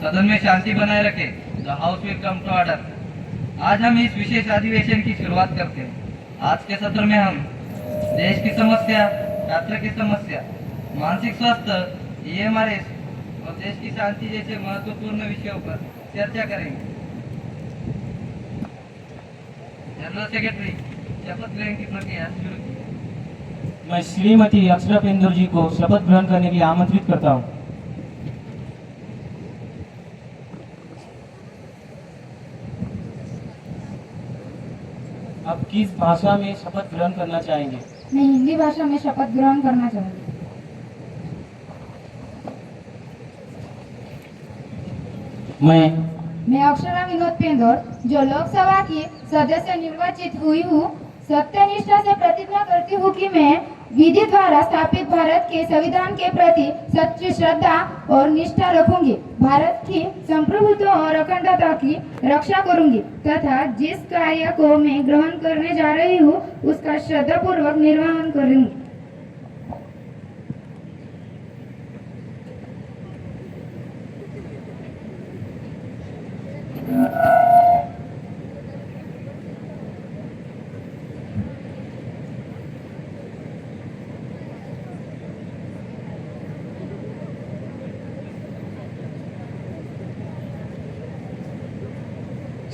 सदन में शांति बनाए रखे। The house will come to order. आज हम इस विशेष अधिवेशन की शुरुआत करते हैं। आज के सत्र में हम देश की समस्या, छात्र की समस्या, मानसिक स्वास्थ्य, EMRS और देश की शांति जैसे महत्वपूर्ण विषयों पर चर्चा करेंगे। जनरल सेक्रेटरी, शपथ ग्रहण की प्रक्रिया शुरू की। मैं श्रीमती अक्षरा पेंदुर जी को शपथ ग्रहण करने के लिए आमंत्रित करता हूँ। अब किस भाषा में शपथ ग्रहण करना चाहेंगे? मैं हिंदी भाषा में शपथ ग्रहण करना चाहूंगी। मैं अक्षरा विनोद पेंदोर, जो लोकसभा की सदस्य निर्वाचित हुई हूँ, सत्यनिष्ठा से प्रतिज्ञा करती हूँ कि मैं विधि द्वारा स्थापित भारत के संविधान के प्रति सच्ची श्रद्धा और निष्ठा रखूंगी, भारत की संप्रभुत्व और अखंडता की रक्षा करूंगी तथा जिस कार्य को मैं ग्रहण करने जा रही हूँ उसका श्रद्धापूर्वक निर्वहन करूंगी।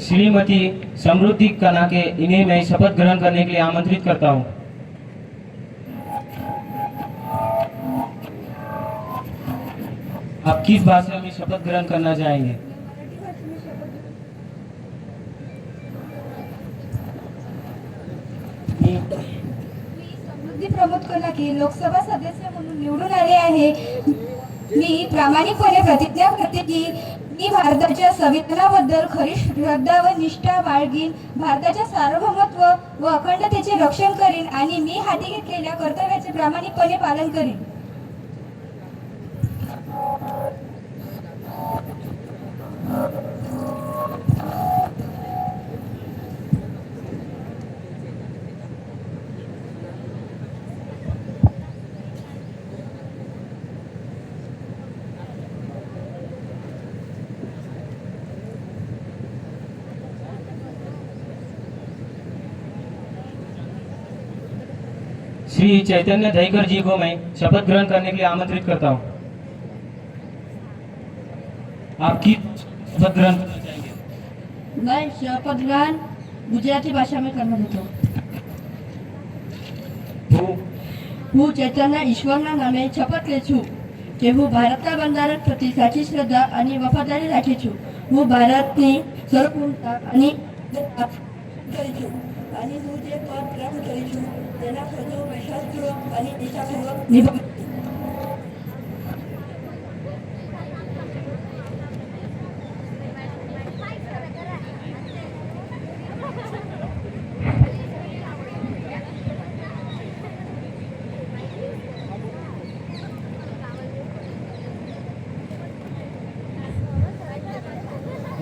श्रीमती समृद्धि कना के इन्हें मैं शपथ ग्रहण करने के लिए आमंत्रित करता हूँ। आप किस भाषा में शपथ ग्रहण करना चाहेंगे? समृद्धी प्रमोद कना की लोकसभा सदस्य म्हणून निवडून आले आहे। मी प्रामाणिकपणे प्रतिज्ञा करते की मी भारताच्या संविधानाबद्दल खरी श्रद्धा व निष्ठा बाळगीन, भारताच्या सार्वभौमत्व व अखंडतेचे रक्षण करीन आणि मी हाती घेतलेल्या कर्तव्याचे प्रामाणिकपणे पालन करीन। श्री चैतन्य दहीकर जी को मैं शपथ ग्रहण करने के लिए आमंत्रित करता हूँ। आप किस शपथ ग्रहण करना चाहेंगे? मैं शपथ ग्रहण गुजराती भाषा में करना चाहता हूँ। હું ચૈતન્ય ઈશ્વરના નામે શપથ લે છું કે હું ભારતના બંધારણ પ્રતિ સાચી શ્રદ્ધા અને વફાદારી રાખી છું। હું ભારતની સર્વભૌમતા અને કરી છું અને હું જે પદ ગ્રહણ કરી છું તેના ફરજો વિશ્વાસપૂર્વક અને નિષ્ઠાપૂર્વક નિભાવું।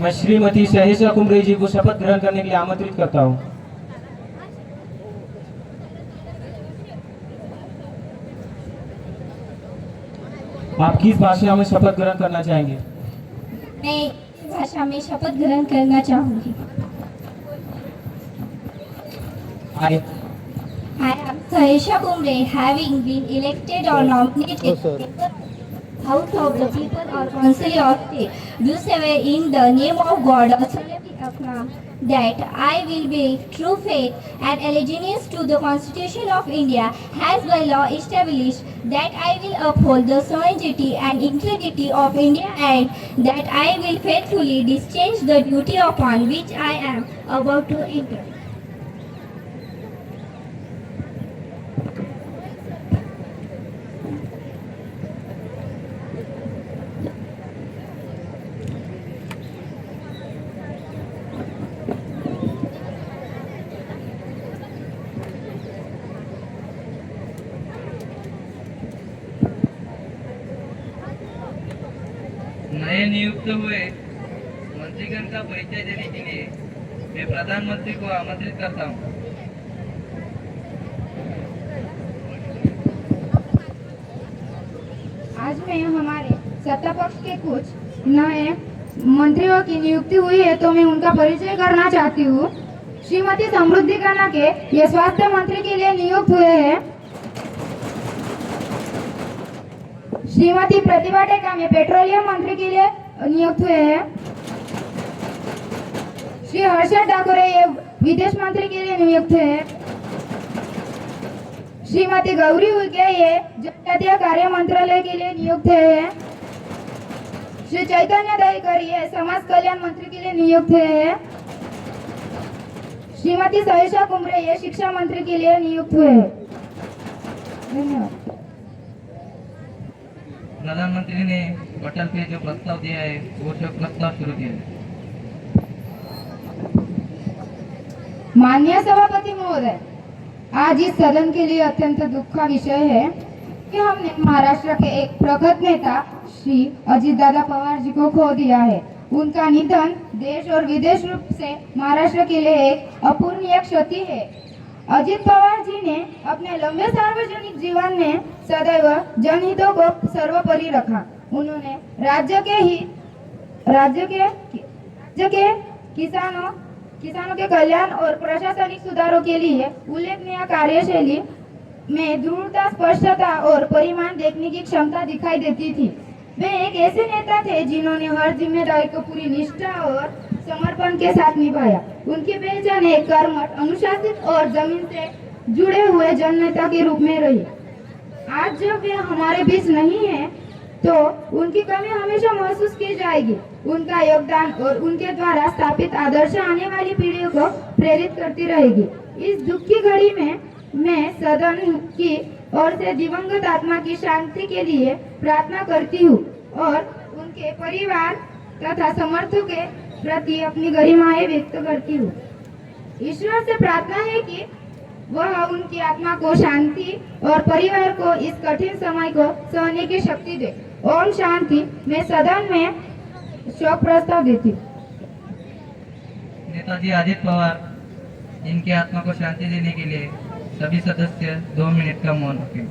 मैं श्रीमती शहेजा कुमरे जी को शपथ ग्रहण करने के लिए आमंत्रित करता हूँ। आप किस भाषा में शपथ ग्रहण करना चाहेंगे? मैं भाषा में शपथ ग्रहण करना चाहूंगी। I am Sahisha Kumre, having been elected or nominated out of the people or council of state, do swear in the name of God or solemnly affirm that I will be true faith and allegiance to the Constitution of India as by law established, that I will uphold the sovereignty and integrity of India, and that I will faithfully discharge the duty upon which I am about to enter. नए नियुक्त हुए मंत्रीगण का परिचय देने के लिए मैं प्रधानमंत्री को आमंत्रित करता हूँ। आज मैं हमारे सत्ता पक्ष के कुछ नए मंत्रियों की नियुक्ति हुई है तो मैं उनका परिचय करना चाहती हूँ। श्रीमती समृद्धि कनके ये स्वास्थ्य मंत्री के लिए नियुक्त हुए हैं। श्रीमती प्रतिभा टेकाम ये पेट्रोलियम मंत्री के लिए नियुक्त हुए हैं। श्री हर्षद ठाकुर ये विदेश मंत्री के लिए नियुक्त हुए हैं। श्रीमती गौरी उइके ये जनजातीय कार्य मंत्रालय के लिए नियुक्त हैं। श्री चैतन्य दहीकर ये समाज कल्याण मंत्री के लिए नियुक्त हैं। श्रीमती सहिषा कुमरे ये शिक्षा मंत्री के लिए नियुक्त हुए हैं। धन्यवाद। प्रधानमंत्री ने पटल पे जो प्रस्ताव दिया है वो शोक प्रस्ताव शुरू किया है। माननीय सभापति महोदय, आज इस सदन के लिए अत्यंत दुख का विषय है कि हमने महाराष्ट्र के एक प्रखर नेता श्री अजित दादा पवार जी को खो दिया है। उनका निधन देश और विदेश रूप से महाराष्ट्र के लिए एक अपूर्णीय क्षति है। अजित पवार जी ने अपने लंबे सार्वजनिक जीवन में सदैव जनहितों को सर्वोपरि रखा। उन्होंने राज्य के किसानों के कल्याण और प्रशासनिक सुधारों के लिए उल्लेखनीय कार्यशैली में दृढ़ता, स्पष्टता और परिमाण देखने की क्षमता दिखाई देती थी। वे एक ऐसे नेता थे जिन्होंने हर जिम्मेदारी को पूरी निष्ठा और समर्पण के साथ निभाया। उनकी पहचान एक कर्मठ, अनुशासित और जमीन से जुड़े हुए जननेता के रूप में रही। आज जब वे हमारे बीच नहीं है तो उनकी कमी हमेशा महसूस की जाएगी। उनका योगदान और उनके द्वारा स्थापित आदर्श आने वाली पीढ़ियों को प्रेरित करती रहेगी। इस दुख की घड़ी में मैं सदन की ओर से दिवंगत आत्मा की शांति के लिए प्रार्थना करती हूँ और उनके परिवार तथा समर्थकों के प्रति अपनी गरिमाएं व्यक्त करती हूँ। ईश्वर से प्रार्थना है कि वह उनकी आत्मा को शांति और परिवार को इस कठिन समय को सहने की शक्ति दे। ओम शांति। मैं सदन में शोक प्रस्ताव देती हूँ। नेताजी अजित पवार इनकी आत्मा को शांति देने के लिए सभी सदस्य 2 मिनट का मौन रखें।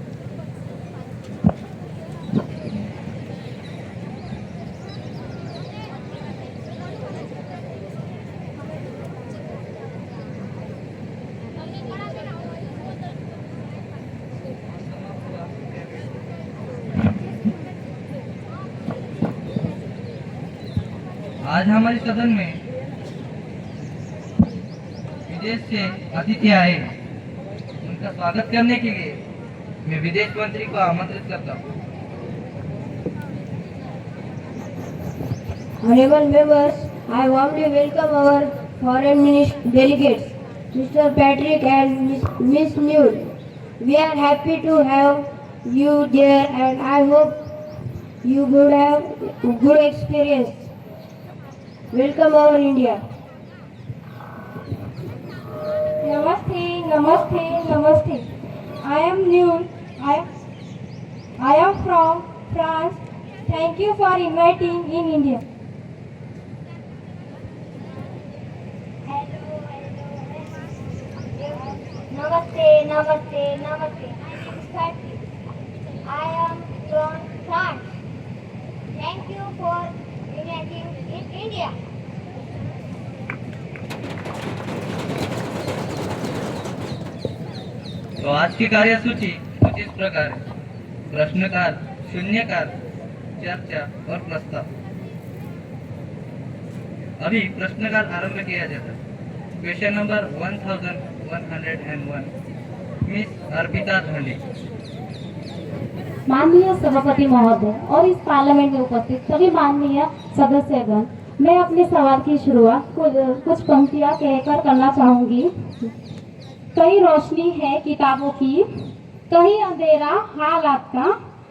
आज हमारे सदन में विदेश से अतिथि आए, उनका स्वागत करने के लिए मैं विदेश मंत्री को आमंत्रित करता हूँ। Honorable members, I warmly welcome our foreign delegates, Mr. Patrick and Miss Newell. We are happy to have you there and I hope you would have good experience. Welcome our India. Namaste, namaste, namaste. I am Newell. I am from France. Thank you for inviting in India. Namaste, namaste, namaste. My name is Karthi. I am from France. Thank you for inviting in India. तो आज की कार्यसूची कुछ इस प्रकार है। प्रश्नकाल, शून्यकाल, चर्चा और प्रस्ताव। अभी प्रश्नकाल आरंभ किया जाता है। Question number 1101, miss Arpita Dhande. माननीय सभापति महोदय और इस पार्लियामेंट में उपस्थित सभी माननीय सदस्यगण, मैं अपने सवाल की शुरुआत कुछ पंक्तियां कहकर करना चाहूंगी। कहीं रोशनी है किताबों की, कहीं अंधेरा हालात का,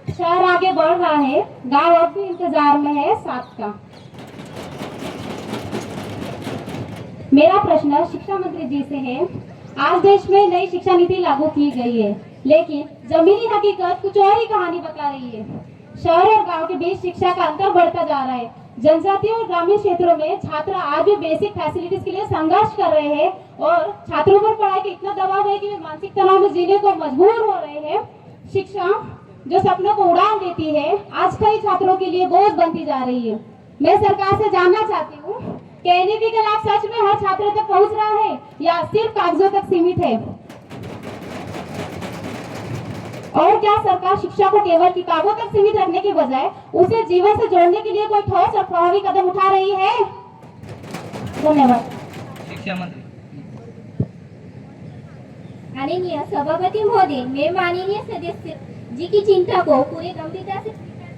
शहर आगे बढ़ रहा है, गांव अब भी इंतजार में है साथ का। मेरा प्रश्न शिक्षा मंत्री जी से है। आज देश में नई शिक्षा नीति लागू की गई है, लेकिन जमीनी हकीकत कुछ और ही कहानी बता रही है। शहर और गांव के बीच शिक्षा का अंतर बढ़ता जा रहा है। जनजातीय और ग्रामीण क्षेत्रों में छात्र आज भी बेसिक फैसिलिटीज के लिए संघर्ष कर रहे हैं और छात्रों पर पढ़ाई का इतना दबाव है कि वे मानसिक तनाव में जीने को मजबूर हो रहे हैं। शिक्षा जो सपनों को उड़ान देती है, आज कई छात्रों के लिए बोझ बनती जा रही है। मैं सरकार से जानना चाहती हूँ कि एनईपी का लाभ सच में हर छात्र तक पहुँच रहा है या सिर्फ कागजों तक सीमित है, और क्या सरकार शिक्षा को केवल किताबों तक सीमित रखने के बजाय उसे जीवन से जोड़ने के लिए कोई ठोस और प्रभावी कदम उठा रही है? धन्यवाद। शिक्षा मंत्री। माननीय सभापति महोदय, मैं माननीय सदस्य जी की चिंता को पूरी गंभीरता से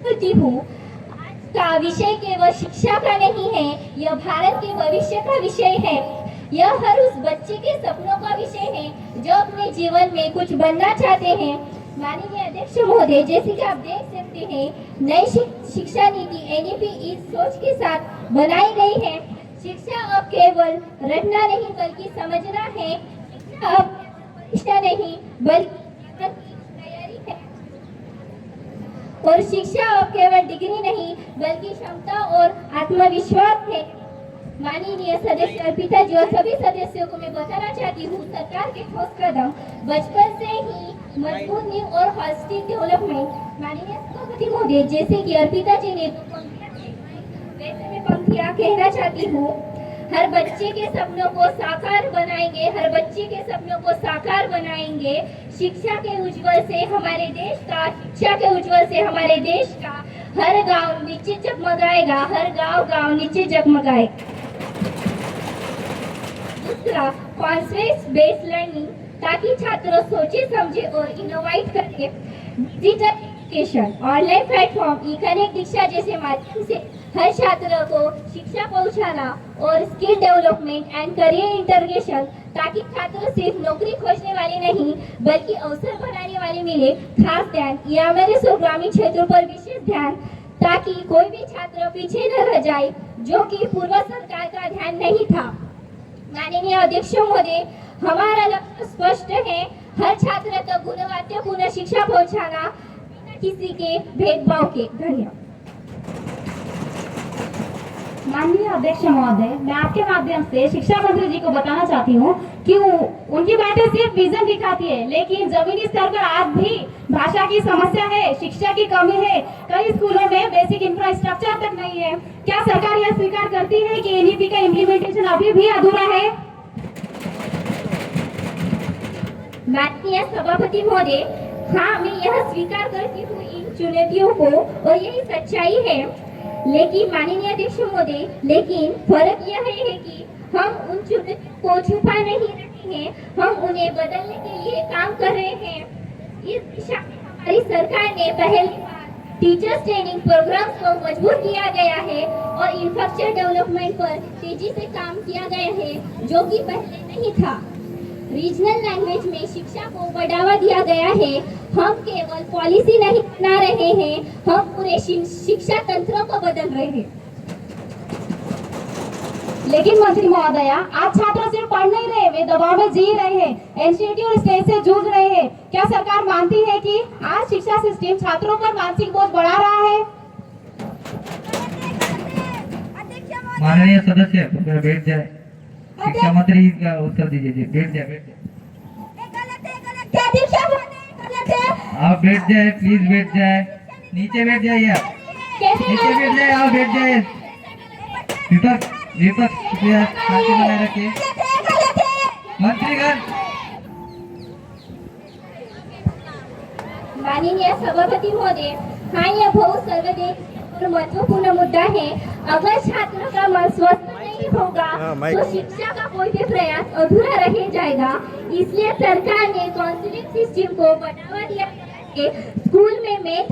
करती हूँ। आज का विषय केवल शिक्षा का नहीं है, यह भारत के भविष्य का विषय है। यह हर उस बच्चे के सपनों का विषय है जो अपने जीवन में कुछ बनना चाहते हैं। माननीय अध्यक्ष महोदय, जैसे कि आप देख सकते हैं, नई शिक्षा नीति एनईपी इस सोच के साथ बनाई गई है। शिक्षा अब केवल रटना नहीं बल्कि समझना है। शिक्षा अब शिक्षा नहीं बल्कि तैयारी है, और शिक्षा अब केवल डिग्री नहीं बल्कि क्षमता और आत्मविश्वास है। माननीय सदस्य अर्पिता जी और सभी सदस्यों को मैं बताना चाहती हूँ, सरकार के ठोस कदम बचपन से ही मजबूत नींव और हॉस्टिक डेवलपमेंट। माननीय सभापति महोदय, जैसे कि अर्पिता जी ने वैसे मैं पंक्तियाँ कहना चाहती हूँ। हर बच्चे के सपनों को साकार बनाएंगे, हर बच्चे के सपनों को साकार बनाएंगे। शिक्षा के उज्जवल से हमारे देश का, शिक्षा के उज्जवल से हमारे देश का हर गांव निश्चित जगमगाएगा, हर गांव निश्चित जगमगाएगा। दूसरा, कॉन्सेप्ट बेस्ड लर्निंग, ताकि छात्र सोचे समझे और इनोवेट करें। डिजिटल एजुकेशन, ऑनलाइन प्लेटफॉर्म, ई कनेक्ट दीक्षा जैसे माध्यम से हर छात्र को शिक्षा पहुंचाना और skill development and career integration, ताकि छात्र सिर्फ नौकरी खोजने वाले नहीं बल्कि अवसर बनाने वाले मिले। खास ध्यान यह हमारे ग्रामीण क्षेत्रों पर विशेष ध्यान, ताकि कोई भी छात्र पीछे न रह जाए, जो कि पूर्व सरकार का ध्यान नहीं था। माननीय अध्यक्ष महोदय, हमारा लक्ष्य स्पष्ट है, हर छात्र तक गुणवत्तापूर्ण शिक्षा पहुंचाना बिना किसी के भेदभाव के। धन्यवाद। माननीय अध्यक्ष महोदय, मैं आपके माध्यम से शिक्षा मंत्री जी को बताना चाहती हूँ कि उनकी बातें सिर्फ विजन दिखाती है, लेकिन जमीनी स्तर पर आज भी भाषा की समस्या है, शिक्षा की कमी है, कई स्कूलों में बेसिक इंफ्रास्ट्रक्चर तक नहीं है। क्या सरकार यह स्वीकार करती है कि एनईपी का इम्प्लीमेंटेशन अभी भी अधूरा है? माननीय सभापति महोदय, हाँ, मैं यह स्वीकार करती हूँ इन चुनौतियों को, और यही सच्चाई है। लेकिन माननीय अध्यक्ष महोदय, लेकिन फर्क यह है कि हम उन चुनौतियों को छुपा नहीं रहे हैं, हम उन्हें बदलने के लिए काम कर रहे हैं। इस दिशा में हमारी सरकार ने पहली बार टीचर्स ट्रेनिंग प्रोग्राम्स को मजबूत किया गया है और इंफ्रास्ट्रक्चर डेवलपमेंट पर तेजी से काम किया गया है, जो कि पहले नहीं था। रीजनल लैंग्वेज में शिक्षा को बढ़ावा दिया गया है। हम केवल पॉलिसी नहीं बना रहे हैं, हम पूरे शिक्षा तंत्रों को बदल रहे हैं। लेकिन मंत्री महोदया, आज छात्र सिर्फ पढ़ नहीं रहे, वे दबाव में जी रहे हैं, एंजाइटी और स्ट्रेस से जूझ रहे हैं। क्या सरकार मानती है कि आज शिक्षा सिस्टम छात्रों पर मानसिक बोझ बढ़ा रहा है? माननीय सदस्य बैठ जाए। शिक्षा मंत्री का उत्तर दीजिए जी। बैठ जाए। आप बैठ जाए, प्लीज बैठ जाए। नीचे बैठ जाइए आप, नीचे बैठ जाए, आप बैठ जाए। विपक्ष कृपया शांति बनाए रखिए। मंत्रीगण। माननीय सभापति महोदय, हाँ, यह बहुत सर्वदेश और महत्वपूर्ण मुद्दा है। अगर छात्रों का मन स्वस्थ नहीं होगा तो शिक्षा का कोई भी प्रयास अधूरा रह जाएगा। इसलिए सरकार ने काउंसलिंग सिस्टम को बढ़ावा दिया है। स्कूल में मैथ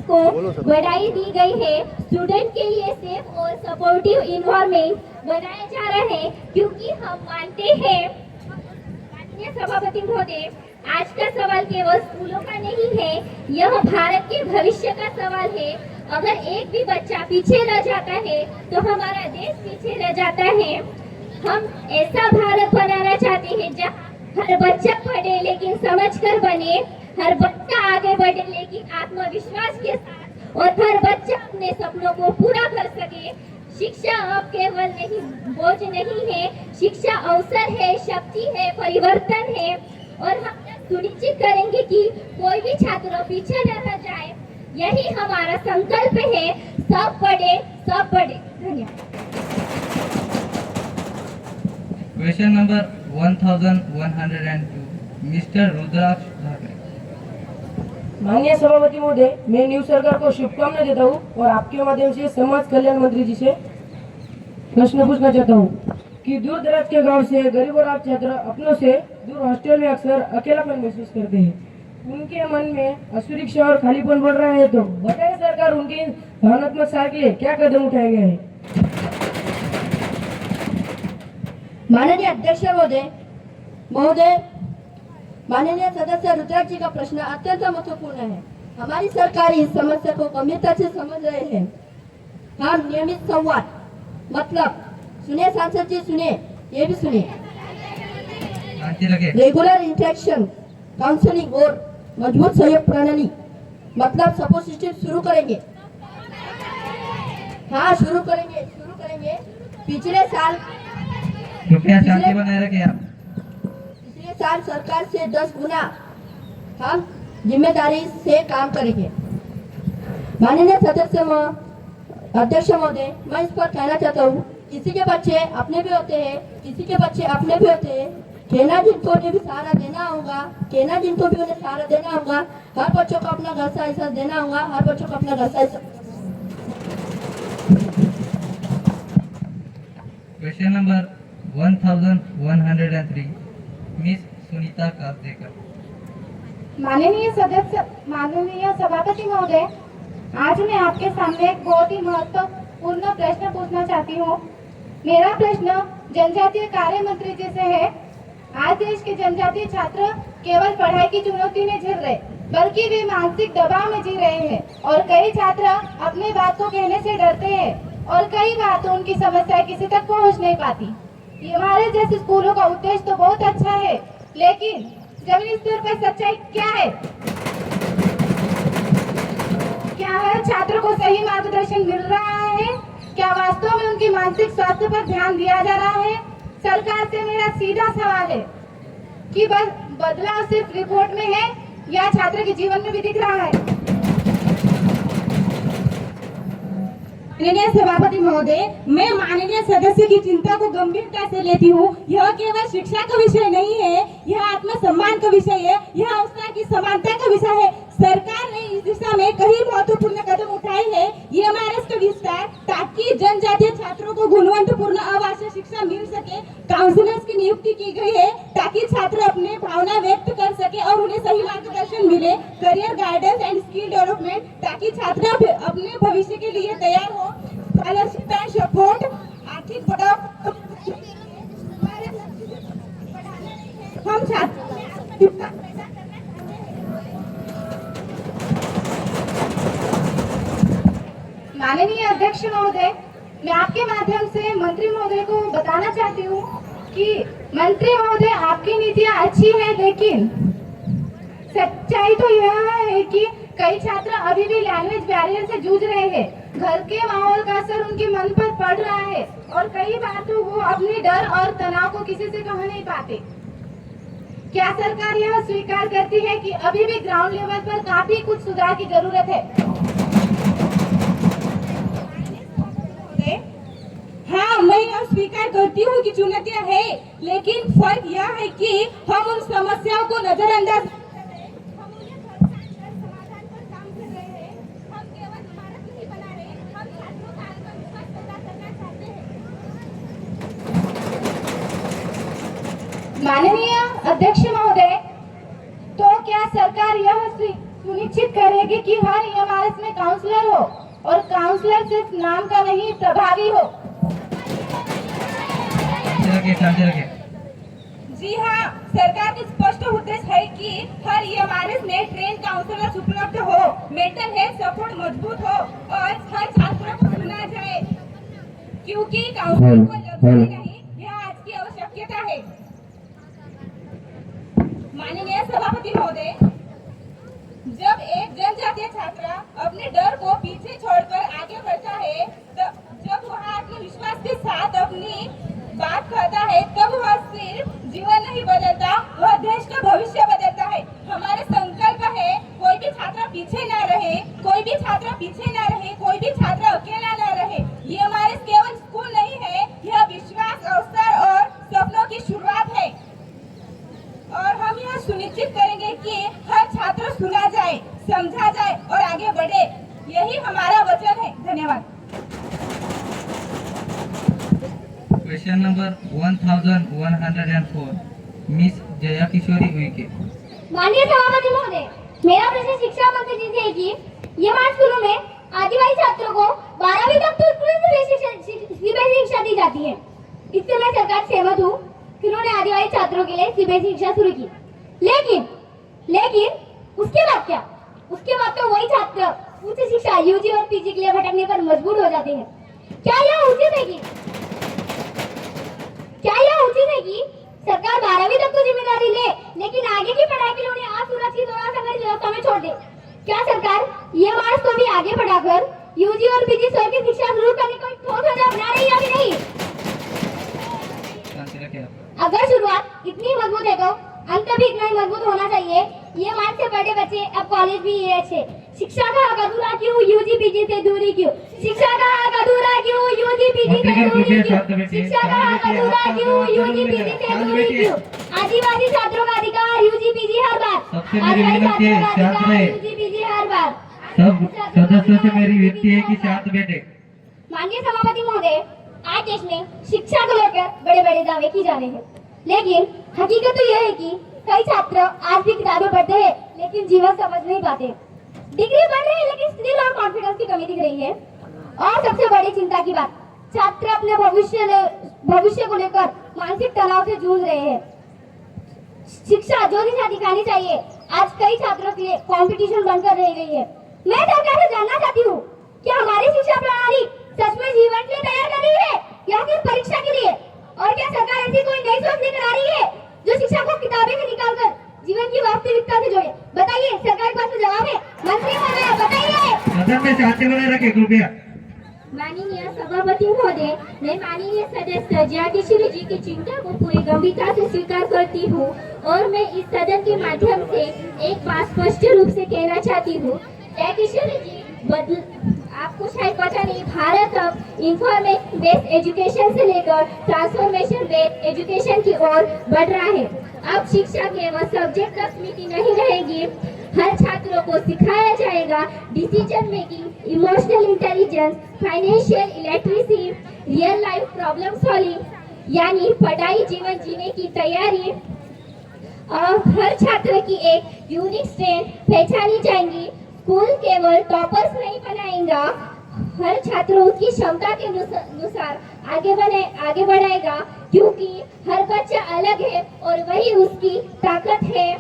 को बढ़ाई दी गई है। स्टूडेंट के लिए सेफ और सपोर्टिव इन्वायरमेंट बनाया जा रहा है, क्योंकि हम मानते हैं। माननीय सभापति महोदय, आज का सवाल केवल स्कूलों का नहीं है, यह भारत के भविष्य का सवाल है। अगर एक भी बच्चा पीछे रह जाता है तो हमारा देश पीछे रह जाता है। हम ऐसा भारत बनाना चाहते हैं जहाँ हर बच्चा पढ़े लेकिन समझकर बने, हर बच्चा आगे बढ़े लेकिन आत्मविश्वास के साथ, और हर बच्चा अपने सपनों को पूरा कर सके। शिक्षा अब केवल नहीं बोझ नहीं है, शिक्षा अवसर है, शक्ति है, परिवर्तन है, और हम सुनिश्चित करेंगे कि कोई भी छात्र पीछे न रह जाए। यही हमारा संकल्प है, सब पढ़े सब बढ़े। धन्यवाद। क्वेश्चन नंबर 1102, मिस्टर रुद्राक्ष धाकरे। माननीय सभापति महोदय, मैं न्यू सरकार को शुभकामनाएं देता हूँ और आपके माध्यम से समाज कल्याण मंत्री जी से प्रश्न पूछना चाहता हूँ कि दूर दराज के गांव से गरीब और आप छात्र अपनों से दूर हॉस्टल में अक्सर अकेलापन महसूस करते हैं। उनके मन में असुरक्षा और खालीपन बढ़ रहा है, तो बताइए सरकार उनके भावनात्मक सार के लिए क्या कदम उठाए गए हैं? माननीय अध्यक्ष महोदय, माननीय सदस्य रुद्राक्ष जी का प्रश्न अत्यंत महत्वपूर्ण है। हमारी सरकार इस समस्या को गंभीरता से समझ रहे हैं। हम नियमित संवाद, मतलब सुने सांसद जी सुने, ये भी सुने, शांति रखे। रेगुलर इंटरेक्शन, काउंसलिंग और मजबूत सहयोग प्रणाली, मतलब सपोर्ट सिस्टम शुरू करेंगे। हाँ, शुरू करेंगे। पिछले साल कृपया शांति बनाए रखें आप। पिछले साल सरकार से 10 गुना हम जिम्मेदारी से काम करेंगे। माननीय अध्यक्ष महोदय, मैं इस पर कहना चाहता हूँ, किसी के बच्चे अपने भी होते हैं, किसी के बच्चे अपने भी होते हैं। कहना जिनको भी सहारा देना होगा, कहना जिनको भी उन्हें सहारा देना होगा। हर बच्चों को अपना घर सा एहसास देना होगा, हर बच्चों को अपना घर सा एहसास। Question number 1103, miss Sunita Kasdekar. माननीय सभापति महोदय, आज मैं आपके सामने एक बहुत ही महत्वपूर्ण प्रश्न पूछना चाहती हूँ। मेरा प्रश्न जनजातीय कार्य मंत्री जी से है। आज देश के जनजातीय छात्र केवल पढ़ाई की चुनौती में झेल रहे, बल्कि वे मानसिक दबाव में जी रहे हैं और कई छात्र अपनी बात को कहने से डरते हैं और कई बार तो उनकी समस्या किसी तक पहुंच नहीं पाती। हमारे जैसे स्कूलों का उद्देश्य तो बहुत अच्छा है, लेकिन जमीनी स्तर पर सच्चाई क्या है? क्या हर छात्र को सही मार्गदर्शन मिल रहा है? क्या वास्तव में उनके मानसिक स्वास्थ्य पर ध्यान दिया जा रहा है? सरकार से मेरा सीधा सवाल है कि बस बदलाव सिर्फ रिपोर्ट में है या छात्र के जीवन में भी दिख रहा है? माननीय सभापति महोदय, मैं माननीय सदस्य की चिंता को गंभीरता से लेती हूँ। यह केवल शिक्षा का विषय नहीं है, यह आत्मसम्मान का विषय है, यह अवसर की समानता का विषय है। सरकार ने इस दिशा में कई महत्वपूर्ण कदम उठाए हैं। EMRS का विस्तार, ताकि जनजातीय छात्रों को गुणवत्तापूर्ण आवासीय शिक्षा मिल सके। काउंसलर्स की नियुक्ति की गई है ताकि छात्र अपने भावना व्यक्त कर सके और उन्हें सही मार्गदर्शन मिले। Career guidance and skill development, ताकि छात्र अपने भविष्य के लिए तैयार हो। स्कॉलरशिप एंड सपोर्ट, आर्थिक बढ़ाव। हम छात्र माननीय अध्यक्ष महोदय, मैं आपके माध्यम से मंत्री महोदय को बताना चाहती हूँ कि मंत्री महोदय, आपकी नीतियाँ अच्छी है, लेकिन सच्चाई तो यह है कि कई छात्र अभी भी लैंग्वेज बैरियर से जूझ रहे हैं। घर के माहौल का असर उनके मन पर पड़ रहा है और कई बार तो वो अपने डर और तनाव को किसी से कह नहीं पाते। क्या सरकार यह स्वीकार करती है कि अभी भी ग्राउंड लेवल पर काफी कुछ सुधार की जरूरत है? हाँ, मैं यह स्वीकार करती हूँ कि चुनौतियाँ है, लेकिन फर्क यह है कि हम उन समस्याओं को नजरअंदाज माननीय अध्यक्ष महोदय, तो क्या सरकार यह सुनिश्चित करेगी कि हर EMRS में काउंसलर हो और काउंसलर सिर्फ नाम का नहीं, प्रभावी हो? जी हाँ, सरकार का स्पष्ट उद्देश्य है कि हर EMRS में ट्रेन काउंसलर उपलब्ध हो, मेंटल हेल्थ सपोर्ट मजबूत हो और हर छात्र को सुना जाए, क्योंकि काउंसलर को लग्जरी नहीं, यह आज की आवश्यकता है। माननीय सभापति महोदय, जब एक जनजातीय छात्र अपने डर को पीछे छोड़कर आगे बढ़ता है, जब वह आत्मविश्वास के साथ अपनी बात कहता है, तब वह सिर्फ जीवन नहीं बदलता, वह देश का भविष्य बदलता है। हमारा संकल्प है कोई भी छात्र पीछे ना रहे, कोई भी question number 1104 miss Jaya Kishori Uikey. माननीय सभापति महोदय, मेरा प्रश्न शिक्षा मंत्री जी से है कि ये हमारे स्कूलों में आदिवासी छात्रों को 12वीं तक तो स्कूल से सीबीएसई शिक्षा दी जाती है। इससे मैं सरकार से सहमत हूँ कि उन्होंने आदिवासी छात्रों के लिए सीबीएसई शिक्षा शुरू की। लेकिन उसके बाद क्या? उसके बाद तो वही छात्र उच्च शिक्षा यूजी और पीजी के लिए भटकने पर मजबूर हो जाते हैं। क्या यह उचित है कि सरकार 12वीं तक तो जिम्मेदारी ले, लेकिन आगे की पढ़ाई के लिए उन्हें असुरक्षित और असंगठित व्यवस्था में छोड़ दे? क्या सरकार ये मार्च को भी आगे बढ़ाकर यूजी और पीजी स्तर की शिक्षा शुरू करने को ठोस योजना बना रही है या नहीं? अगर शुरुआत इतनी मजबूत है तो अंत भी इतना ही मजबूत होना चाहिए। ये मार्च से बड़े बच्चे अब कॉलेज भी ये अच्छे। शिक्षा का हक अधूरा क्यों, यूजी पीजी से दूरी क्यों? शिक्षा का हक अधूरा क्यों, यूजी पीजी से दूरी क्यों? शिक्षा का हक अधूरा क्यों, यूजी पीजी से दूरी क्यों? आदिवासी छात्रों का अधिकार यूजी पीजी हर बार। यूजी पीजी हर बार। सब सदस्यों से मेरी विनती है कि शांत बैठे। माननीय सभापति महोदय, आज देश में शिक्षा को लेकर बड़े बड़े दावे की जा रहे हैं, लेकिन हकीकत तो यह है कि कई छात्र आज भी किताबें पढ़ते हैं लेकिन जीवन समझ नहीं पाते। डिग्री पढ़ रहे हैं लेकिन स्किल और कॉन्फिडेंस की कमी दिख रही है। और सबसे बड़ी चिंता की बात, छात्र अपने भविष्य को लेकर मानसिक तनाव से जूझ रहे हैं। शिक्षा जो दिशा दिखानी चाहिए आज कई छात्रों के लिए कंपटीशन बनकर रह गई है। मैं सरकार से जानना चाहती हूँ, क्या हमारी शिक्षा प्रणाली सच में जीवन के लिए तैयार कर रही है या सिर्फ परीक्षा के लिए? और क्या सरकार ऐसी कोई नई सोच लेकर आ रही है जो शिक्षा को किताबें से निकालकर जीवन की वास्तविकता से जोड़े? बताइए, सरकार के पास तो जवाब है। मंत्री महोदय बताइए। सदन में शांति बनाए रखें कृपया। माननीय सभापति महोदय, मैं माननीय सदस्य जया किशोरी जी की चिंता को पूरी गंभीरता से स्वीकार करती हूँ और मैं इस सदन के माध्यम से एक बात स्पष्ट रूप से कहना चाहती हूँ। जया किशोरी जी, आपको शायद पता नहीं, भारत अब इंफॉर्मेशन बेस्ड एजुकेशन से लेकर ट्रांसफॉर्मेशन बेस्ड एजुकेशन की ओर बढ़ रहा है। अब शिक्षा केवल सब्जेक्ट तक सीमित नहीं रहेगी, हर छात्रों को सिखाया जाएगा decision making, emotional intelligence, financial literacy, real life problem solving, यानी पढ़ाई जीवन जीने की तैयारी। और हर छात्र की एक यूनिक स्ट्रेंथ पहचानी जाएंगी। स्कूल केवल टॉपर्स नहीं बनाएगा, हर छात्र उसकी क्षमता के अनुसार आगे बढ़ाएगा, क्योंकि हर बच्चा अलग है और वही उसकी ताकत है।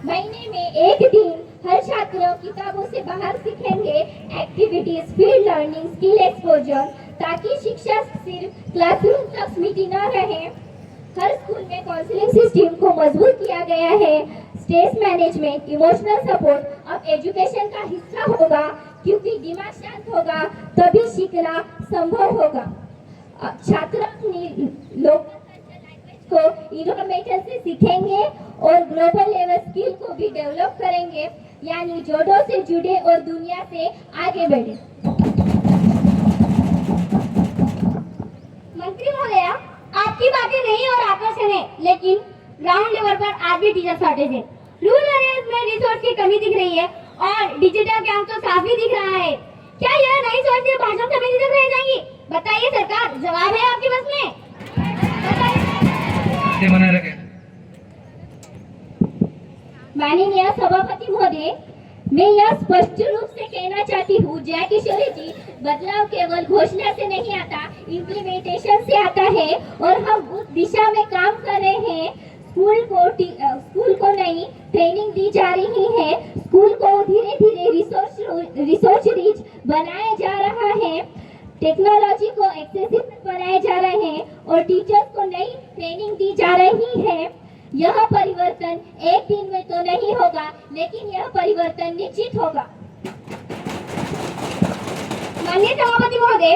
महीने में एक दिन हर छात्र किताबों से बाहर सीखेंगे activities, field learning, skill exposure, ताकि शिक्षा सिर्फ क्लासरूम तक सीमित न रहे। हर स्कूल में काउंसलिंग सिस्टम को मजबूत किया गया है। स्ट्रेस मैनेजमेंट, इमोशनल सपोर्ट अब एजुकेशन का हिस्सा होगा, क्योंकि दिमाग शांत होगा तभी सीखना संभव होगा। छात्र अपनी लोकल लैंग्वेज को इन्फॉर्मेशन से सीखेंगे और ग्लोबल लेवल स्किल को भी डेवलप करेंगे, यानी जोड़ों से जुड़े और दुनिया से आगे बढ़े। मंत्री महोदया, आपकी बातें नई और आकर्षण है, लेकिन ग्राउंड लेवल पर आज भी टीचर शॉर्टेज है। रूरल एरियाज में रिसोर्स की कमी दिख रही है और डिजिटल ज्ञान तो साफ ही दिख रहा है। क्या यह नई सोच से भाषण समिति तक रह जाएगी? बताइए सरकार, जवाब है आपके पास में? माननीय सभापति महोदय, मैं यह स्पष्ट रूप से कहना चाहती हूँ, जया किशोरी जी, बदलाव केवल घोषणा से नहीं आता, इम्प्लीमेंटेशन से आता है और हम उस दिशा में काम कर रहे हैं। स्कूल को नई ट्रेनिंग दी जा रही है, स्कूल को धीरे धीरे रिसोर्स रिच बनाया जा रहा है, टेक्नोलॉजी को एक्सेसिबल बनाए जा रहे हैं और टीचर्स को नई ट्रेनिंग दी जा रही है। यह परिवर्तन एक दिन में तो नहीं होगा, लेकिन यह परिवर्तन निश्चित होगा। माननीय सभापति महोदय,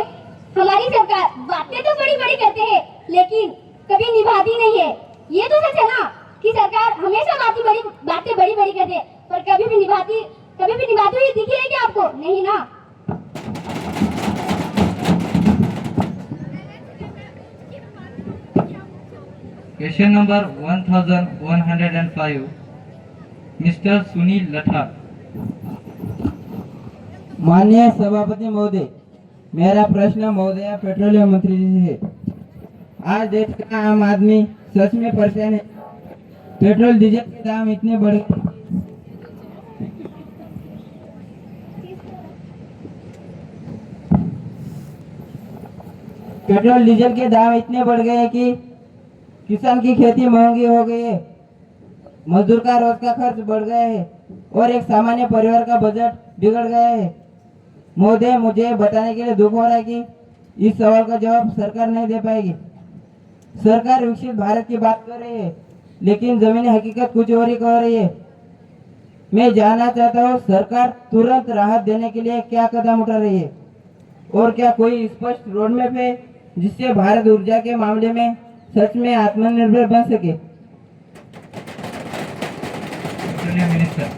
हमारी सरकार बातें तो बड़ी बड़ी करते हैं, लेकिन कभी निभाती नहीं है। ये तो सच है ना कि सरकार हमेशा बातें बड़ी बड़ी करते हैं, पर कभी भी निभाती हुई दिखी है क्या आपको? नहीं ना। Question number 1105 mister Sunil Latha. माननीय सभापति महोदय, मेरा प्रश्न महोदय पेट्रोलियम मंत्री जी से है। आज देश का आम आदमी सच में परेशान है। पेट्रोल डीजल के दाम इतने बढ़ गए पेट्रोल डीजल के दाम इतने बढ़ गए कि किसान की खेती महंगी हो गई है, मजदूर का रोज का खर्च बढ़ गया है और एक सामान्य परिवार का बजट बिगड़ गया है। महोदय, मुझे बताने के लिए दुख हो रहा है कि इस सवाल का जवाब सरकार नहीं दे पाएगी। सरकार विकसित भारत की बात कर रही है, लेकिन जमीनी हकीकत कुछ और ही कह रही है। मैं जानना चाहता हूँ, सरकार तुरंत राहत देने के लिए क्या कदम उठा रही है और क्या कोई स्पष्ट रोडमैप है जिससे भारत ऊर्जा के मामले में सच में आत्मनिर्भर बन सके। मिनिस्टर।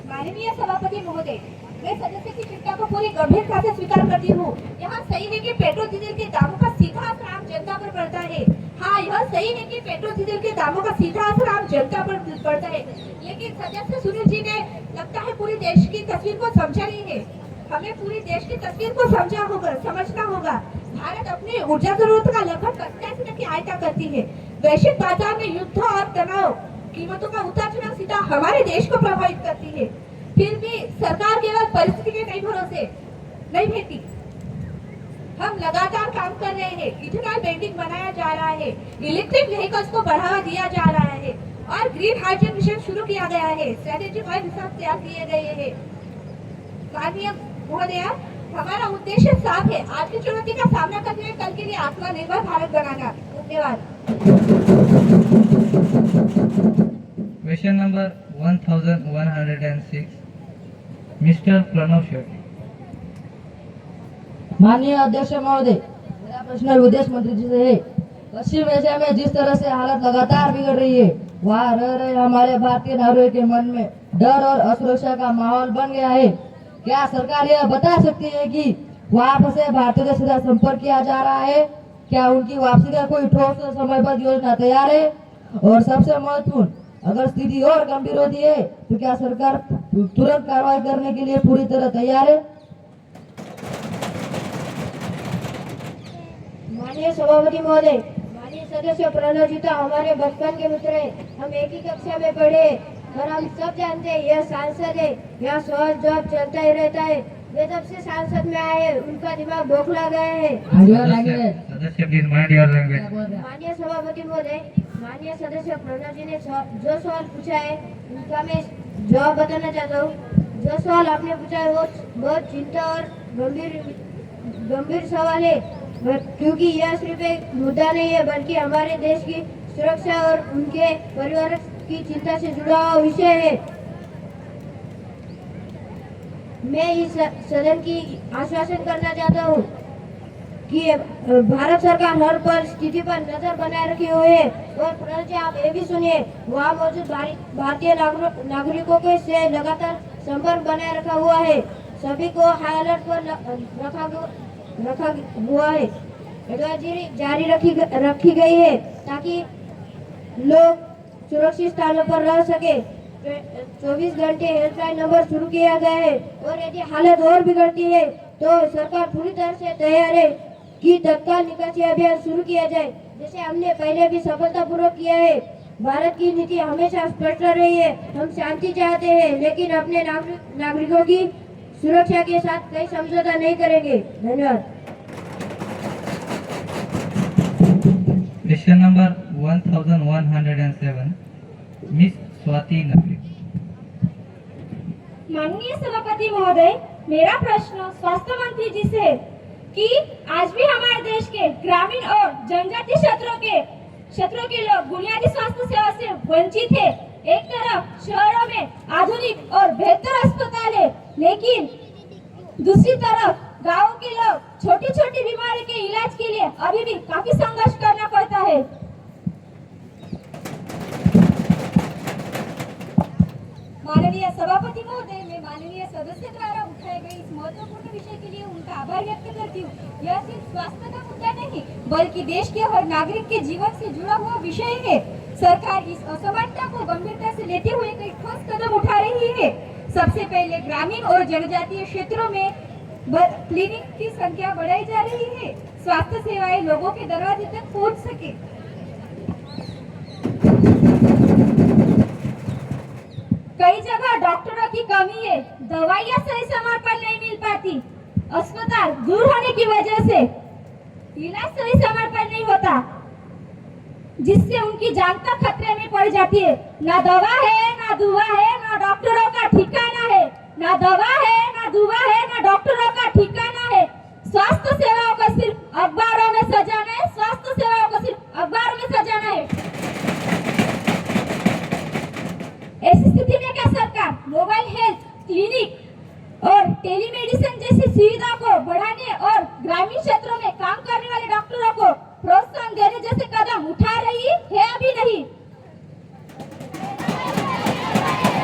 माननीय सभापति महोदय, मैं सदस्य की चिंता को पूरी गंभीरता से स्वीकार करती हूँ। यहाँ सही है कि पेट्रोल डीजल के दामों का सीधा असर आम जनता पर पड़ता है। हाँ, यह सही है कि पेट्रोल डीजल के दामों का सीधा असर आम जनता पर पड़ता है, लेकिन सदस्य सुनील जी ने लगता है पूरी देश की तस्वीर को समझा नहीं है। हमें पूरी देश की तस्वीर को समझना होगा। भारत अपनी ऊर्जा जरूरत का लगभग 87% की आयता करती है। वैश्विक बाजार में युद्ध और तनाव, कीमतों का उतार चढ़ाव सीधा हमारे देश को प्रभावित करती है। फिर भी सरकार केवल परिस्थिति के नहीं भरोसे नहीं रहती। हम लगातार काम कर रहे हैं। इथेनॉल ब्लेंडिंग बनाया जा रहा है, इलेक्ट्रिक व्हीकल्स को बढ़ावा दिया जा रहा है और ग्रीन हाइड्रोजन मिशन शुरू किया गया है। स्ट्रेटेजिक ऑयल रिसर्च तैयार किए गए हैं। माननीय महोदय, हमारा उद्देश्य साफ है, आज की चुनौती का सामना करते हुए कल के लिए आत्मनिर्भर भारत बनाना। धन्यवाद। Question number 1106, mister Pranav Shetty. माननीय अध्यक्ष महोदय, मेरा प्रश्न विदेश मंत्री जी से है। पश्चिम एशिया में जिस तरह से हालत लगातार बिगड़ रही है, वहाँ रह रहे हमारे भारतीय नागरिकों के मन में डर और असुरक्षा का माहौल बन गया है। क्या सरकार यह बता सकती है कि वहाँ से भारतीयों से सीधा संपर्क किया जा रहा है? क्या उनकी वापसी का कोई ठोस और समयबद्ध योजना तैयार है? और सबसे महत्वपूर्ण, अगर स्थिति और गंभीर होती है तो क्या सरकार तुरंत कार्रवाई करने के लिए पूरी तरह तैयार है? माननीय सभापति महोदय, माननीय सदस्य प्रणव जी तो हमारे बचपन के मित्र हैं। हम एक ही कक्षा में पढ़े और हम सब जानते हैं यह सांसद है। यहाँ सवाल जवाब चलता ही रहता है। वे जब से सांसद में आए हैं, उनका दिमाग बौखला गया है। सदस्य प्लीज माइंड योर लैंग्वेज। माननीय सभापति महोदय, माननीय सदस्य प्रणव जी ने जो सवाल पूछा है उनका मैं जवाब बताना चाहता हूँ। जो सवाल आपने पूछा है वो बहुत चिंता और गंभीर सवाल है, क्योंकि यह सिर्फ एक मुद्दा नहीं है बल्कि हमारे देश की सुरक्षा और उनके परिवार की चिंता से जुड़ा हुआ विषय है। मैं इस सदन की आश्वासन करना चाहता हूँ कि भारत सरकार हर पल स्थिति पर नजर बनाए रखे हुए है। और प्रणव जी, आप ये भी सुनिए, वहाँ मौजूद भारतीय नागरिकों के से लगातार संपर्क बनाए रखा हुआ है। सभी को हाई अलर्ट पर रखा हुआ है। एडवाइजरी जारी रखी गई है ताकि लोग सुरक्षित स्थानों पर रह सके। 24 घंटे हेल्पलाइन नंबर शुरू किया गया है और यदि हालत और बिगड़ती है तो सरकार पूरी तरह से तैयार है कि तत्काल निकासी अभियान शुरू किया जाए, जैसे हमने पहले भी सफलतापूर्वक किया है। भारत की नीति हमेशा स्पष्ट रही है। हम शांति चाहते हैं, लेकिन अपने नागरिकों की सुरक्षा के साथ कोई समझौता नहीं करेंगे। धन्यवाद। Question number 1107, miss Swati Naqvi. माननीय सभापति महोदय, मेरा प्रश्न स्वास्थ्य मंत्री जी से है कि आज भी हमारे देश के ग्रामीण और जनजातीय क्षेत्रों के लोग बुनियादी स्वास्थ्य सेवा से वंचित है। एक तरफ शहरों में आधुनिक और बेहतर अस्पताल है, लेकिन दूसरी तरफ गांवों के लोग छोटी छोटी बीमारी के इलाज के लिए अभी भी काफी संघर्ष करना पड़ता है। माननीय सभापति महोदय, मैं माननीय सदस्य द्वारा उठाए गए इस महत्वपूर्ण विषय के लिए उनका आभार व्यक्त करती हूँ। यह सिर्फ स्वास्थ्य का मुद्दा नहीं बल्कि देश के हर नागरिक के जीवन से जुड़ा हुआ विषय है। सरकार इस असमानता को गंभीरता से लेते हुए कई ठोस कदम उठा रही है। सबसे पहले ग्रामीण और जनजातीय क्षेत्रों में क्लिनिक की संख्या बढ़ाई जा रही है। स्वास्थ्य सेवाएं लोगों के दरवाजे तक पहुंच सके। कई जगह डॉक्टरों की कमी है, दवाइयां सही समय पर नहीं मिल पाती, अस्पताल दूर होने की वजह से इलाज सही समय पर नहीं होता, जिससे उनकी जान तक खतरे में पड़ जाती है। ना दवा है, ना दुआ है, ना डॉक्टरों का ठिकाना है। ना दवा है, ना दुआ है, ना डॉक्टरों का ठिकाना है। स्वास्थ्य सेवाओं को सिर्फ अखबारों में सजाना है, स्वास्थ्य सेवाओं को सिर्फ अखबार में सजाना है। ऐसी स्थिति में क्या सरकार मोबाइल हेल्थ क्लिनिक और टेलीमेडिसिन जैसी सुविधा को बढ़ाने और ग्रामीण क्षेत्रों में काम करने वाले डॉक्टरों को प्रोत्साहन देने जैसे कदम उठा रही है अभी नहीं।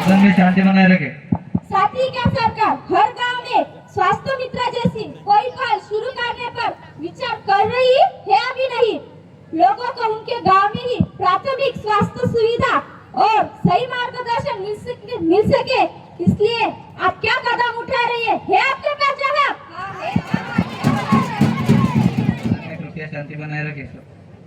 सदन में शांति बनाए रखे। साथ ही क्या सरकार हर गांव में स्वास्थ्य मित्र जैसी कोई पहल शुरू करने पर विचार कर रही है अभी नहीं। लोगों को उनके गांव में ही प्राथमिक स्वास्थ्य सुविधा और सही मार्गदर्शन मिल सके, इसलिए आप क्या कदम उठा रही है आपके पास जवाब? कृपया शांति बनाए रखे।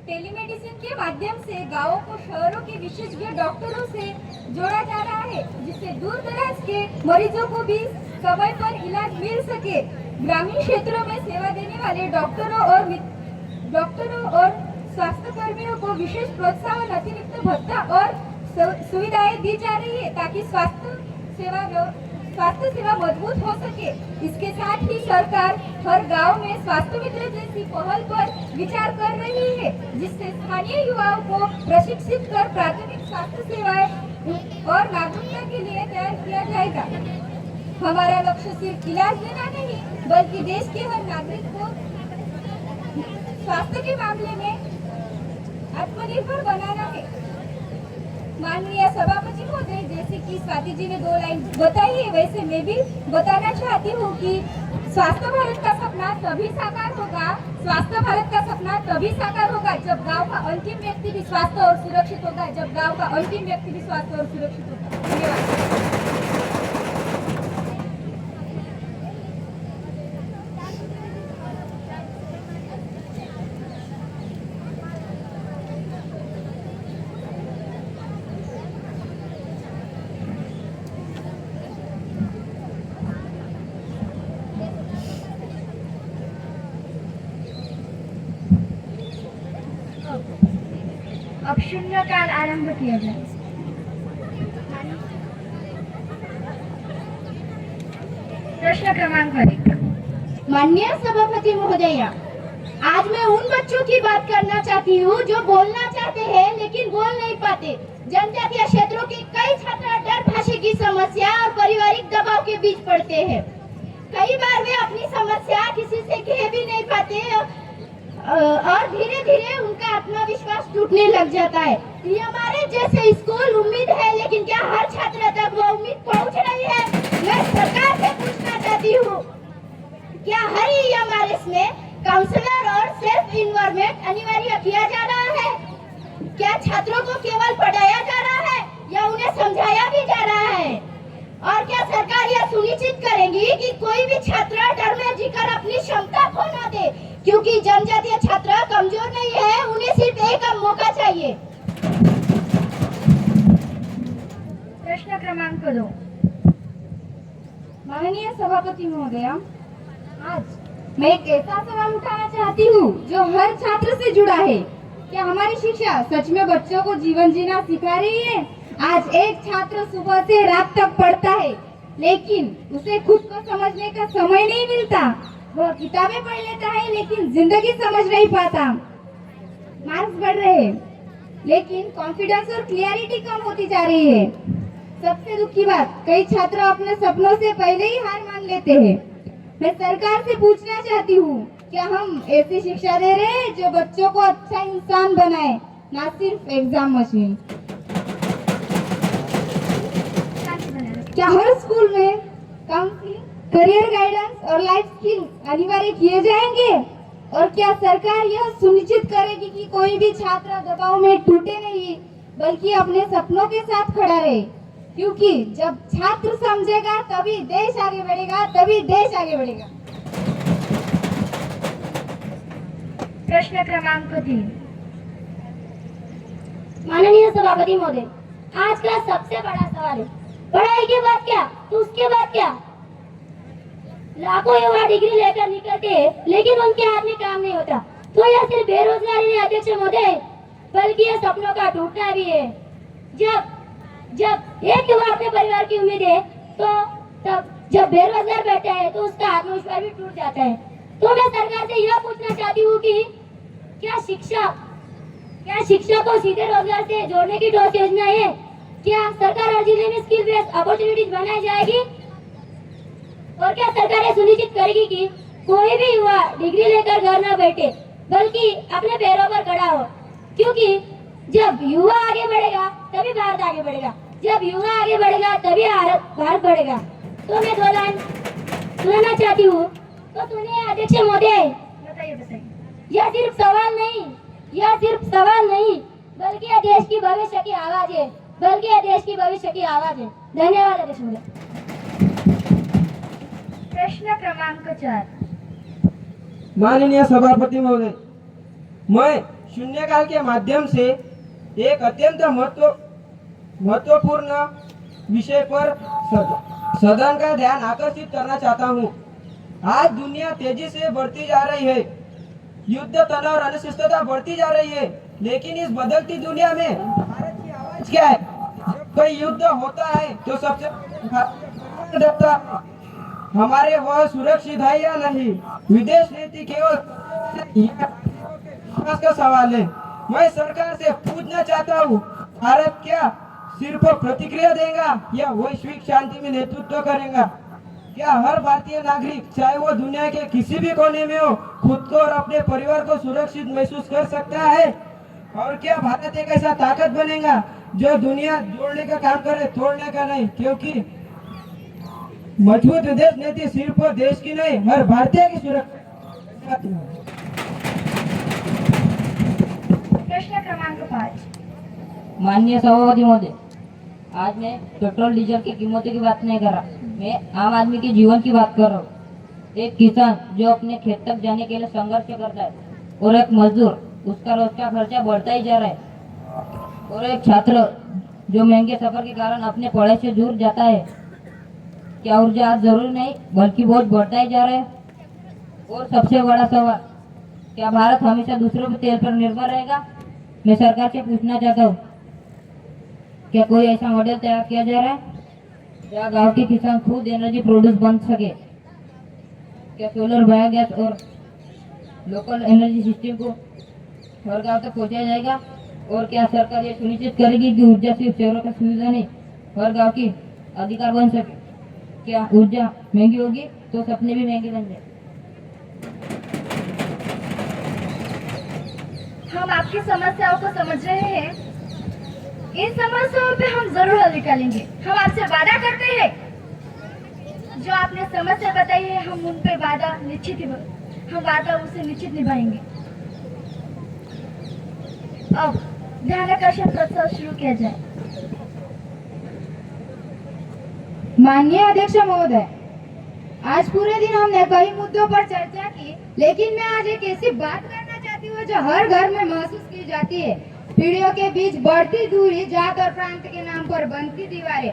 टेलीमेडिसिन के माध्यम से गांवों को शहरों के विशेषज्ञ डॉक्टरों से जोड़ा जा रहा है, जिससे दूर दराज के मरीजों को भी समय पर इलाज मिल सके। ग्रामीण क्षेत्रों में सेवा देने वाले डॉक्टरों और स्वास्थ्य कर्मियों को विशेष प्रोत्साहन, अतिरिक्त भत्ता और सुविधाएं दी जा रही है ताकि स्वास्थ्य सेवा मजबूत हो सके। इसके साथ ही सरकार हर गांव में स्वास्थ्य मित्र जैसी पहल पर विचार कर रही है, जिससे स्थानीय युवाओं को प्रशिक्षित कर प्राथमिक स्वास्थ्य सेवाएं और नागरिकता के लिए तैयार किया जाएगा। हमारा लक्ष्य सिर्फ इलाज देना नहीं, बल्कि देश के हर नागरिक को स्वास्थ्य के मामले में आत्मनिर्भर बनाना है। माननीय सभापति महोदय, जैसे कि स्वाति जी ने 2 लाइन बताई है, वैसे मैं भी बताना चाहती हूँ कि स्वास्थ्य भारत का सपना तभी साकार होगा, स्वास्थ्य भारत का सपना तभी साकार होगा जब गांव का अंतिम व्यक्ति भी स्वस्थ और सुरक्षित होगा, जब गांव का अंतिम व्यक्ति भी स्वस्थ और सुरक्षित होगा। धन्यवाद। अब शून्यकाल आरंभ किया जाए। प्रश्न क्रमांक 1। माननीय सभापति महोदया, आज मैं उन बच्चों की बात करना चाहती हूँ जो बोलना चाहते हैं लेकिन बोल नहीं पाते। जनजातीय क्षेत्रों के कई छात्र डर भाषा की समस्या और पारिवारिक दबाव के बीच पड़ते हैं। कई बार वे अपनी समस्या किसी से कह भी नहीं पाते और धीरे धीरे उनका आत्मविश्वास टूटने लग जाता है। ये हमारे जैसे स्कूल उम्मीद है, लेकिन क्या हर छात्र तक वो उम्मीद पहुंच रही है? मैं सरकार से पूछना चाहती हूँ, क्या हर EMRS में काउंसलर और सेल्फ इन्वॉल्वमेंट अनिवार्य किया जा रहा है? क्या छात्रों को केवल पढ़ाया जा रहा है या उन्हें समझाया भी जा रहा है? और क्या सरकार यह सुनिश्चित करेगी कि कोई भी छात्र डर में जीकर अपनी क्षमता खो न दे, क्योंकि जनजातीय छात्र कमजोर नहीं है, उन्हें सिर्फ एक मौका चाहिए। प्रश्न क्रमांक 2। माननीय सभापति महोदया, आज मैं एक ऐसा सवाल उठाना चाहती हूँ जो हर छात्र से जुड़ा है। क्या हमारी शिक्षा सच में बच्चों को जीवन जीना सिखा रही है? आज एक छात्र सुबह से रात तक पढ़ता है, लेकिन उसे खुद को समझने का समय नहीं मिलता। वह किताबें पढ़ लेता है लेकिन जिंदगी समझ नहीं पाता। मार्क्स बढ़ रहे हैं लेकिन कॉन्फिडेंस और क्लियरिटी कम होती जा रही है। सबसे दुख की बात, कई छात्र अपने सपनों से पहले ही हार मान लेते हैं। मैं सरकार से पूछना चाहती हूँ, क्या हम ऐसी शिक्षा दे रहे हैं जो बच्चों को अच्छा इंसान बनाए, ना सिर्फ एग्जाम मशीन? क्या हर स्कूल में काउंसलिंग, करियर गाइडेंस और लाइफ स्किल्स अनिवार्य किए जाएंगे? और क्या सरकार यह सुनिश्चित करेगी कि कोई भी छात्र दबाव में टूटे नहीं, बल्कि अपने सपनों के साथ खड़ा रहे? क्योंकि जब छात्र समझेगा तभी देश आगे बढ़ेगा, तभी देश आगे बढ़ेगा। प्रश्न क्रमांक 3। माननीय सभापति महोदय, आज का सबसे बड़ा सवाल है, पढ़ाई के बाद क्या तो उसके बाद क्या। लाखों युवा डिग्री लेकर निकलते हैं लेकिन उनके हाथ में काम नहीं होता, तो यह सिर्फ बेरोजगारी नहीं अध्यक्ष महोदय, बल्कि यह सपनों का टूटना भी है। जब एक युवा अपने परिवार की उम्मीद है, तो तब जब बेरोजगार बैठा है तो उसका आत्मविश्वास भी टूट जाता है। तो मैं सरकार से यह पूछना चाहती हूँ कि क्या शिक्षा को सीधे रोजगार से जोड़ने की ठोस योजना है? क्या सरकार हर जिले में स्किल बेस्ड अपॉर्चुनिटीज बनाई जाएगी? और क्या सरकार ये सुनिश्चित करेगी कि कोई भी युवा डिग्री लेकर घर न बैठे बल्कि अपने पैरों पर खड़ा हो? क्योंकि जब युवा आगे बढ़ेगा तभी भारत आगे बढ़ेगा, जब युवा आगे बढ़ेगा तभी भारत बढ़ेगा। तो मैं 2 लाइन सुनाना चाहती हूँ, तो सुनिए अध्यक्ष महोदय। बताइए। यह सिर्फ सवाल नहीं बल्कि यह देश की भविष्य की आवाज है, धन्यवाद अध्यक्ष महोदय। प्रश्न क्रमांक 4। माननीय सभापति महोदय, मैं शून्यकाल के माध्यम से एक अत्यंत महत्वपूर्ण विषय पर सदन का ध्यान आकर्षित करना चाहता हूँ। आज दुनिया तेजी से बढ़ती जा रही है, युद्ध, तनाव और अनिश्चितता बढ़ती जा रही है, लेकिन इस बदलती दुनिया में भारत की आवाज क्या है? जब कोई युद्ध होता है तो सबसे डरता है हमारे वह सुरक्षित है या नहीं। विदेश नीति केवल का सवाल है। मैं सरकार से पूछना चाहता हूँ, भारत क्या सिर्फ प्रतिक्रिया देगा या वैश्विक शांति में नेतृत्व करेगा? क्या हर भारतीय नागरिक, चाहे वो दुनिया के किसी भी कोने में हो, खुद को और अपने परिवार को सुरक्षित महसूस कर सकता है? और क्या भारत एक ऐसा ताकत बनेगा जो दुनिया जोड़ने का काम करे, तोड़ने का नहीं? क्योंकि मजबूत विदेश नीति सिर्फ देश की नहीं, हर भारतीय की सुरक्षा। प्रश्न क्रमांक 5। माननीय सभापति महोदय, आज मैं पेट्रोल डीजल की कीमतों की बात नहीं कर रहा, मैं आम आदमी के जीवन की बात कर रहा हूँ। एक किसान जो अपने खेत तक जाने के लिए संघर्ष करता है, और एक मजदूर, उसका रोज का खर्चा बढ़ता ही जा रहा है, और एक छात्र जो महंगे सफर के कारण अपने पढ़ाई से दूर जाता है। क्या ऊर्जा आज जरूरी नहीं बल्कि बहुत बढ़ता ही जा रहा है? और सबसे बड़ा सवाल, क्या भारत हमेशा दूसरों के तेल पर निर्भर रहेगा? मैं सरकार से पूछना चाहता हूँ, क्या कोई ऐसा मॉडल तैयार किया जा रहा है जहाँ गांव के किसान खुद एनर्जी प्रोड्यूस बन सके? क्या सोलर, बायोगैस और लोकल एनर्जी सिस्टम को हर गांव तक पहुंचाया जाएगा? और क्या सरकार ये सुनिश्चित करेगी कि ऊर्जा सिर्फ शहरों का सुविधा नहीं, हर गांव की अधिकार बन सके? क्या ऊर्जा महंगी होगी तो सपने भी महंगे बन जाए? हम आपकी समस्याओं को समझ रहे हैं, इन समस्याओं पे हम जरूर हल निकालेंगे। हम आपसे वादा करते हैं, जो आपने समस्या बताई है हम उन पे वादा उसे निश्चित निभाएंगे। अब ध्यानाकर्षण प्रस्ताव शुरू किया जाए। माननीय अध्यक्ष महोदय, आज पूरे दिन हमने कई मुद्दों पर चर्चा की, लेकिन मैं आज एक ऐसी बात करना चाहती हूँ जो हर घर में महसूस की जाती है। पीढ़ियों के बीच बढ़ती दूरी, जात और प्रांत के नाम पर बनती दीवारें।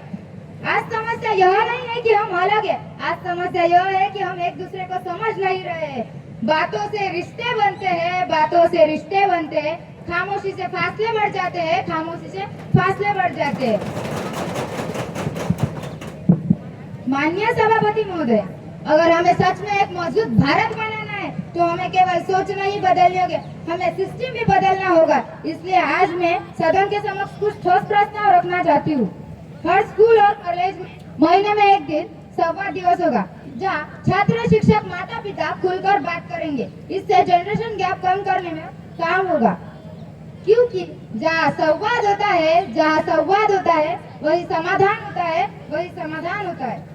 आज समस्या यह नहीं है कि हम अलग हैं, आज समस्या यह है कि हम एक दूसरे को समझ नहीं रहे हैं। बातों से रिश्ते बनते हैं, खामोशी से फासले बढ़ जाते हैं। माननीय सभापति महोदय, अगर हमें सच में एक मजबूत भारत बनाना है तो हमें केवल सोच नहीं बदलनी होगी, हमें सिस्टम भी बदलना होगा। इसलिए आज मैं सदन के समक्ष कुछ ठोस प्रस्ताव रखना चाहती हूँ। हर स्कूल और कॉलेज में महीने में एक दिन संवाद दिवस होगा, जहाँ छात्र, शिक्षक, माता पिता खुलकर बात करेंगे। इससे जनरेशन गैप कम करने में काम होगा, क्योंकि जहाँ संवाद होता है वही समाधान होता है।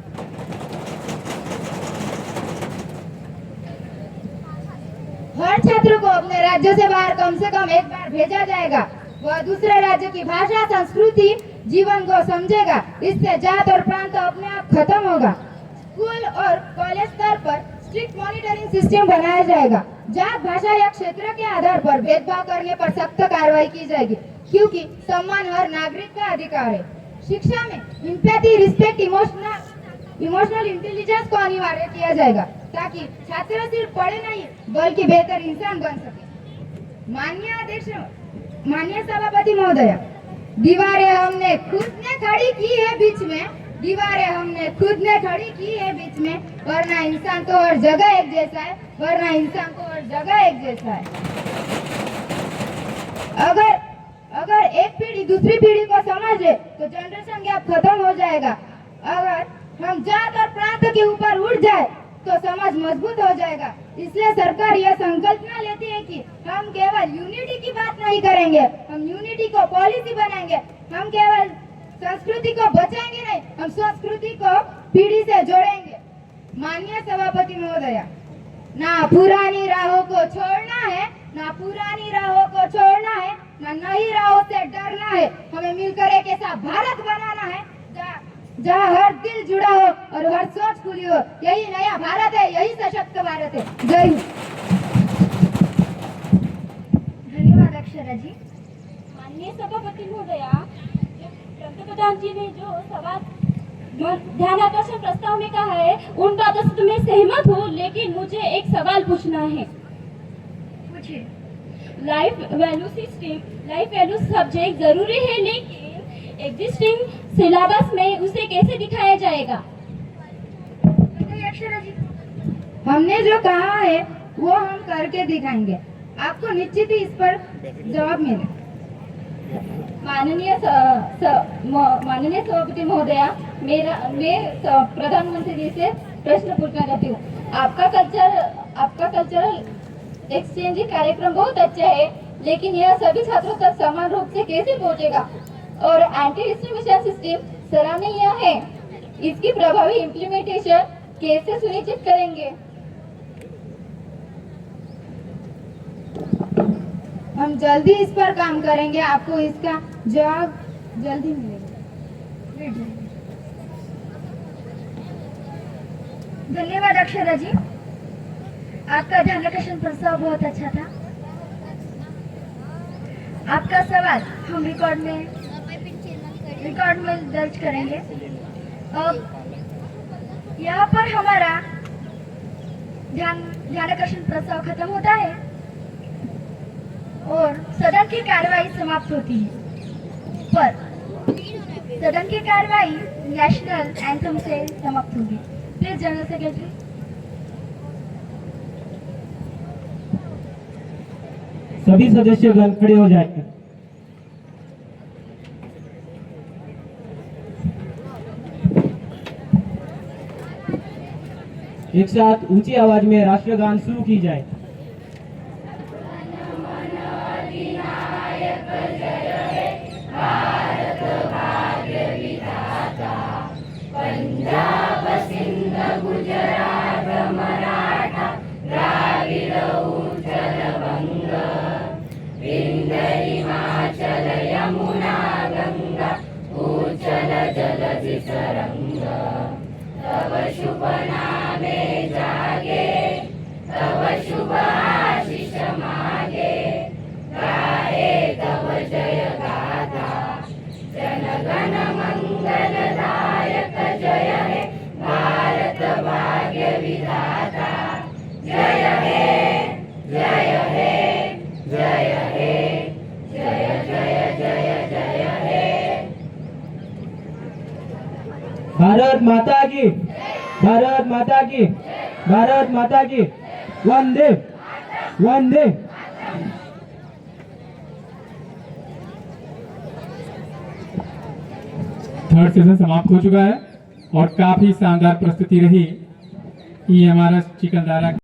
हर छात्र को अपने राज्य से बाहर कम से कम एक बार भेजा जाएगा। वह दूसरे राज्य की भाषा, संस्कृति, जीवन को समझेगा। इससे जात और प्रांत अपने आप खत्म होगा। स्कूल और कॉलेज स्तर पर स्ट्रिक्ट मॉनिटरिंग सिस्टम बनाया जाएगा। जात, भाषा या क्षेत्र के आधार पर भेदभाव करने पर सख्त कार्रवाई की जाएगी, क्योंकि सम्मान हर नागरिक का अधिकार है। शिक्षा में एम्पैथी, रिस्पेक्ट, इमोशनल इंटेलिजेंस को अनिवार्य किया जाएगा, ताकि छात्र सिर्फ पढ़े नहीं बल्कि बेहतर इंसान बन सके। माननीय अध्यक्ष, माननीय सभापति महोदय, दीवारें हमने खुद ने खड़ी की है बीच में, दीवारें हमने खुद ने खड़ी की है बीच में, वरना इंसान तो हर जगह एक जैसा है, वरना इंसान तो हर जगह एक जैसा है। अगर एक पीढ़ी दूसरी पीढ़ी को समझ ले तो जनरेशन गैप खत्म हो जाएगा। अगर हम जात और प्रांत के ऊपर उठ जाए तो समाज मजबूत हो जाएगा। इसलिए सरकार यह संकल्पना लेती है कि हम केवल यूनिटी की बात नहीं करेंगे, हम यूनिटी को पॉलिसी बनाएंगे। हम केवल संस्कृति को बचाएंगे नहीं, हम संस्कृति को पीढ़ी से जोड़ेंगे। माननीय सभापति महोदया, ना पुरानी राहों को छोड़ना है, ना पुरानी राहों को छोड़ना है, ना नई राहों से डरना है। हमें मिलकर एक ऐसा भारत बनाना है जहाँ हर दिल जुड़ा हो और हर सोच खुली हो। यही नया भारत है, यही सशक्त भारत है। जय हिंद। धन्यवाद अक्षरा जी। माननीय सभापति महोदया, पंतप्रधान जी ने जो सवाल ध्यानाकर्षण प्रस्ताव में कहा है उन बातों से तो मैं सहमत हूँ, लेकिन मुझे एक सवाल पूछना है। पूछिए। Life value system, life value subject जरूरी है, लेकिन एग्जिस्टिंग सिलेबस में उसे कैसे दिखाया जाएगा? अक्षरा जी, हमने जो कहा है वो हम करके दिखाएंगे, आपको निश्चित ही इस पर जवाब मिले। माननीय सभापति महोदया, मैं प्रधानमंत्री जी से प्रश्न पूछना चाहती हूँ। आपका कल्चरल एक्सचेंज कार्यक्रम बहुत अच्छा है, लेकिन यह सभी छात्रों तक समान रूप से कैसे पहुँचेगा? और एंटी डिस्क्रिमिनेशन सिस्टम सराहनीय है, इसकी प्रभावी इम्प्लीमेंटेशन कैसे सुनिश्चित करेंगे? हम जल्दी इस पर काम करेंगे, आपको इसका जवाब जल्दी मिलेगा। धन्यवाद अक्षरा जी, आपका ध्यानाकर्षण प्रस्ताव बहुत अच्छा था। आपका सवाल हम रिकॉर्ड में दर्ज करेंगे। अब यहाँ पर हमारा ध्यानाकर्षण प्रस्ताव खत्म होता है और सदन की कार्यवाही समाप्त होती है। पर सदन की कार्यवाही नेशनल एंथम से समाप्त होगी। Please general secretary. सभी सदस्यगण खड़े हो जाएं। एक साथ ऊंची आवाज में राष्ट्रगान शुरू की जाए। पंजाब सिंध गुजरात मराठा द्राविड़ उत्कल बंग विंध्य हिमाचल यमुना गंगा उच्चल जलधि तरंग तव शुभ नामे जागे तव शुभ आशीष मागे गाए तव जय गाथा जन गण मंगल दायक जय हे भारत भाग्य विधाता जय हे जय हे जय हे जय जय जय जय हे। भारत माता की, भारत माता की, भारत माता की। वंदे वंदे। थर्ड सेशन समाप्त हो चुका है और काफी शानदार प्रस्तुति रही। ये हमारा चिकनदारा